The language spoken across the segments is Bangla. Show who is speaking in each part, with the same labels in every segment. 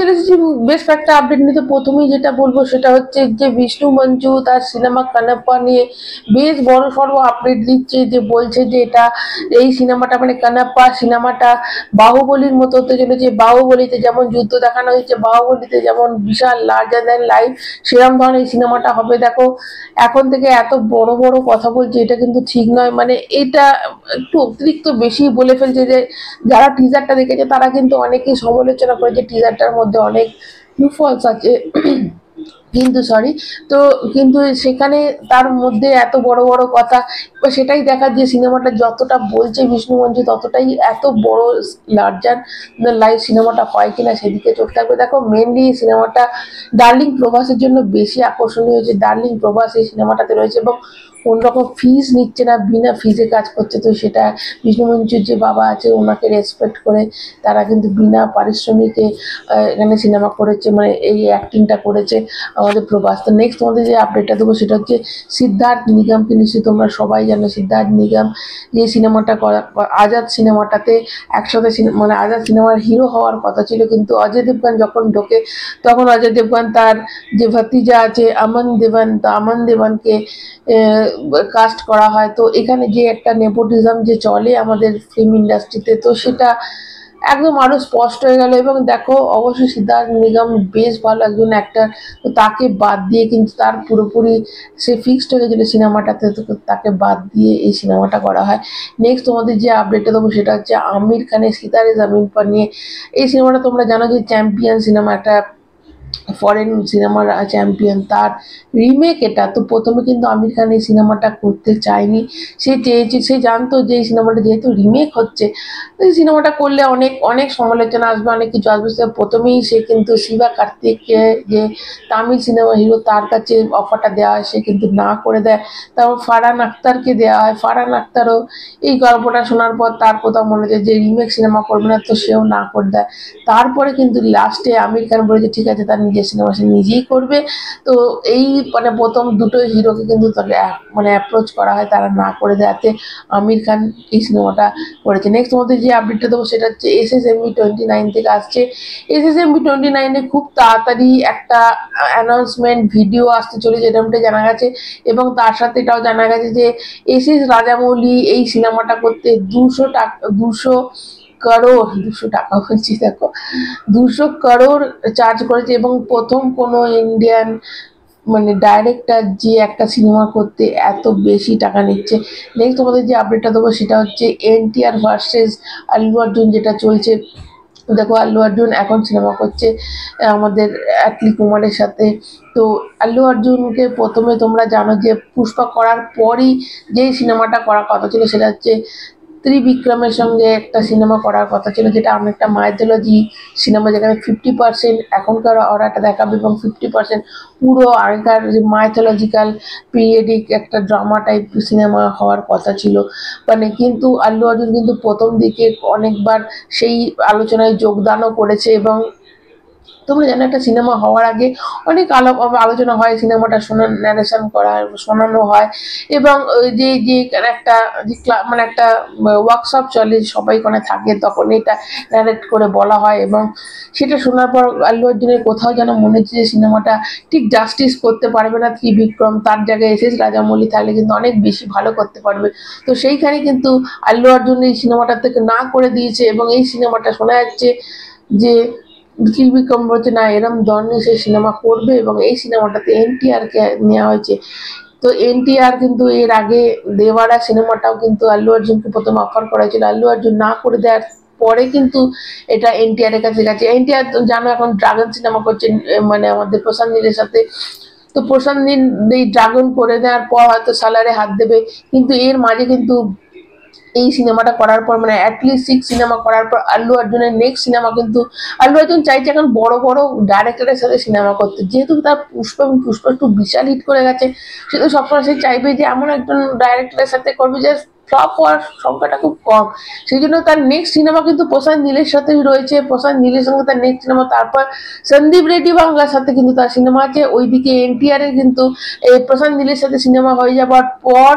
Speaker 1: চলে এসেছি বেশ কয়েকটা আপডেট নিতে। প্রথমেই যেটা বলবো সেটা হচ্ছে যে বিষ্ণু মঞ্জু তার সিনেমা কানাপ্পা নিয়ে বেশ বড় সড়ো আপডেট দিচ্ছে, যে বলছে যে এই সিনেমাটা মানে কানাপ্পা সিনেমাটা বাহুবলীর মতো হতে চলেছে। বাহুবলীতে যেমন যুদ্ধ দেখানো হয়েছে, বাহুবলীতে যেমন বিশাল লার্জার দ্যান লাইফ, সেরকম ধরনের এই সিনেমাটা হবে। দেখো এখন থেকে এত বড় বড় কথা বলছে, এটা কিন্তু ঠিক নয়। মানে এটা একটু অতিরিক্ত বেশি বলে ফেলছে। যে যারা টিজারটা দেখেছে তারা কিন্তু অনেকেই সমালোচনা করেছে টিজারটার মধ্যে অনেক ফলস আছে কিন্তু সেখানে তার মধ্যে এত বড় বড় কথা, সেটাই দেখার যে সিনেমাটা যতটা বলছে বিষ্ণু মঞ্জু ততটাই এত বড় লার্জার লাইভ সিনেমাটা হয় কিনা সেদিকে চোখ থাকবে। দেখো মেনলি সিনেমাটা ডার্লিং প্রভাসের জন্য বেশি আকর্ষণীয় হয়েছে। ডার্লিং প্রভাস এই সিনেমাটাতে রয়েছে এবং কোন রকম ফিজ নিচ্ছে না, বিনা ফিজে কাজ করছে। তো সেটা বিষ্ণু মঞ্জুর যে বাবা আছে ওনাকে রেসপেক্ট করে তারা কিন্তু বিনা পারিশ্রমিকে এখানে সিনেমা করেছে, মানে এই অ্যাক্টিংটা করেছে আমাদের প্রভাস। তো নেক্সট তোমাদের যে আপডেটটা দেবো সেটা হচ্ছে সিদ্ধার্থ নিগমকে নিশ্চয়ই তোমরা সবাই জানো। সিদ্ধার্থ নিগম যে সিনেমাটা করা আজাদ সিনেমাটাতে একসাথে মানে আজাদ সিনেমার হিরো হওয়ার কথা ছিল, কিন্তু অজয় দেবগন যখন ঢোকে তখন অজয় দেবগন তার যে ভাতিজা আছে আমন দেবন, তো আমন দেবনকে কাস্ট করা হয়। তো এখানে যে একটা নেপোটিজম যে চলে আমাদের ফিল্ম ইন্ডাস্ট্রিতে, তো সেটা একদম আরো স্পষ্ট হয়ে গেল। এবং দেখো অবশ্যই সিদ্ধার্থ নিগম বেশ ভালো একজন অ্যাক্টর, তো তাকে বাদ দিয়ে কিন্তু তার পুরোপুরি সে ফিক্সড হয়ে গেছিল সিনেমাটাতে, তো তাকে বাদ দিয়ে এই সিনেমাটা করা হয়। নেক্সট তোমাদের যে আপডেটটা দেবো সেটা হচ্ছে আমির খানের সিতারে জামিন পার নিয়ে। এই সিনেমাটা তোমরা জানো যে চ্যাম্পিয়ন সিনেমা, একটা ফরেন সিনেমার চ্যাম্পিয়ন, তার রিমেক এটা। তো প্রথমে কিন্তু আমির খান এই সিনেমাটা করতে চায়নি, সে জানতো যে এই সিনেমাটা যেহেতু রিমেক হচ্ছে, এই সিনেমাটা করলে অনেক অনেক সমালোচনা আসবে, অনেক কিছু আসবে। সে প্রথমেই সে কিন্তু শিবা কার্তিককে, যে তামিল সিনেমা হিরো, তার কাছে অফারটা দেওয়া হয়, সে কিন্তু না করে দেয়। তারপর ফারহান আখতারকে দেওয়া হয়, ফারহান আখতারও এই গল্পটা শোনার পর তার কোথাও মনে হয় যে রিমেক সিনেমা করবে না, তো সেও না করে দেয়। তারপরে কিন্তু লাস্টে আমির খান বলেছে ঠিক আছে তার নিজের সিনেমা সে নিজেই করবে। তো এই মানে প্রথম দুটো হিরোকে কিন্তু তাকে মানে অ্যাপ্রোচ করা হয়, তারা না করে দেয়াতে আমির খান এই সিনেমাটা করেছে। নেক্সট মধ্যে যে আপডেটটা দেবো সেটা হচ্ছে SSMB29 থেকে আসছে। SSMB29-এ খুব তাড়াতাড়ি একটা অ্যানাউন্সমেন্ট ভিডিও আসতে চলেছে এরকমটা জানা গেছে, এবং তার সাথে এটাও জানা গেছে যে SS রাজামৌলি এই সিনেমাটা করতে 200 টাকা বলছি, দেখো 200 করোড় চার্জ করেছে, এবং প্রথম কোনো ইন্ডিয়ান মানে ডাইরেক্টর যে একটা সিনেমা করতে এত বেশি টাকা নিচ্ছে। নেক্সট তোমাদের যে আপডেটটা দেবো সেটা হচ্ছে NTR ভার্সেস আল্লু অর্জুন যেটা চলছে। দেখো আল্লু অর্জুন এখন সিনেমা করছে আমাদের অ্যাটলি কুমারের সাথে। তো আল্লু অর্জুনকে প্রথমে তোমরা জানো যে পুষ্পা করার পরই যেই সিনেমাটা করার কথা ছিল সেটা হচ্ছে ত্রিবিক্রমের সঙ্গে একটা সিনেমা করার কথা ছিল, যেটা অনেকটা মাইথোলজি সিনেমা, যেখানে 50% এখনকার অরাটা দেখাবে এবং 50% পুরো আগেকার যে মাইথোলজিক্যাল পিরিয়ডিক একটা ড্রামা টাইপ সিনেমা হওয়ার কথা ছিল। মানে কিন্তু আল্লু অর্জুন কিন্তু প্রথম দিকে অনেকবার সেই আলোচনায় যোগদানও করেছে, এবং তোমরা জানো একটা সিনেমা হওয়ার আগে অনেক আলোচনা হয়, সিনেমাটা ন্যারেশন করা শোনানো হয়, এবং যে যে একটা মানে একটা ওয়ার্কশপ চলে, সবাই কোনে থাকে তখন এটা ন্যারেট করে বলা হয়। এবং সেটা শোনার পর আল্লু অর্জুনের কোথাও যেন মনে হচ্ছে যে সিনেমাটা ঠিক জাস্টিস করতে পারবে না ত্রিবিক্রম, তার জায়গায় SS রাজামৌলি থাকলে কিন্তু অনেক বেশি ভালো করতে পারবে। তো সেইখানে কিন্তু আল্লু অর্জুন এই সিনেমাটা থেকে না করে দিয়েছে, এবং এই সিনেমাটা শোনা যাচ্ছে যে ত্রিবিক্রম বলছে না এরম ধরনের সে সিনেমা করবে, এবং এই সিনেমাটাতে NTR-কে নেওয়া হয়েছে। তো NTR কিন্তু এর আগে দেওয়ারা সিনেমাটাও কিন্তু আল্লু অর্জুনকে প্রথমে অফার করা হয়েছিল, আল্লু অর্জুন না করে দেওয়ার পরে কিন্তু এটা NTR-এর কাছে গেছে। NTR জানো এখন ড্রাগন সিনেমা করছে, মানে আমাদের প্রশান্ত নীলের সাথে। তো প্রশান্ত নীল এই ড্রাগন করে দেওয়ার পর হয়তো সালারে হাত দেবে, কিন্তু এর মাঝে কিন্তু এই সিনেমাটা করার পর মানে অ্যাটলিস্ট 6 সিনেমা করার পর আল্লু অর্জুনের নেক্সট সিনেমা কিন্তু আল্লু অর্জুন চাইছে এখন বড় বড় ডাইরেক্টরের সাথে সিনেমা করতে, যেহেতু তার পুষ্পা একটু বিশাল হিট করে গেছে, সে তো সবসময় সে চাইবে যে এমন একজন ডাইরেক্টরের সাথে করবে যে ফ্লপ হওয়ার সংখ্যাটা খুব কম। সেই জন্য তার নেক্সট সিনেমা কিন্তু প্রশান্ত নীলের সাথেই রয়েছে, প্রশান্ত নীলের সঙ্গে তার নেক্সট সিনেমা, তারপর সন্দীপ রেড্ডি বাংলার সাথে কিন্তু তার সিনেমা আছে। ওইদিকে এনটিআর এর কিন্তু প্রশান্ত নীলের সাথে সিনেমা হয়ে যাওয়ার পর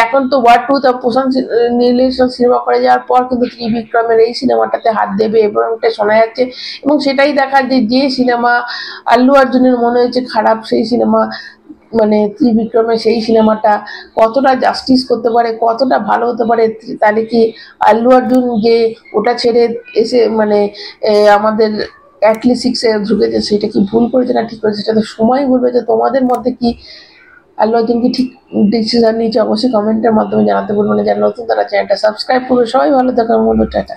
Speaker 1: এখন তো ওয়ার টু, তা প্রশান্ত নীলের সাথে সিনেমা করে যাওয়ার পর কিন্তু ত্রিবিক্রমের এই সিনেমাটাতে হাত দেবে এবং এটা শোনা যাচ্ছে। এবং সেটাই দেখার যে সিনেমা আল্লু অর্জুনের মনে হয়েছে খারাপ, সেই সিনেমা মানে ত্রিবিক্রমের সেই সিনেমাটা কতটা জাস্টিস করতে পারে, কতটা ভালো হতে পারে। তাহলে কি আল্লু অর্জুন যে ওটা ছেড়ে এসে মানে আমাদের অ্যাটলিস্ট সিক্সে ঢুকেছে, সেটা কি ভুল করেছে না ঠিক করেছে, সেটা তো সময় বলবে। যে তোমাদের মধ্যে কি আল্লু অর্জুন কি ঠিক ডিসিশন নিয়েছে, অবশ্যই কমেন্টের মাধ্যমে জানাতে বলবেন। যারা নতুন তারা চ্যানেলটা সাবস্ক্রাইব করবে। সবাই ভালো থাকার মতো, টাটা।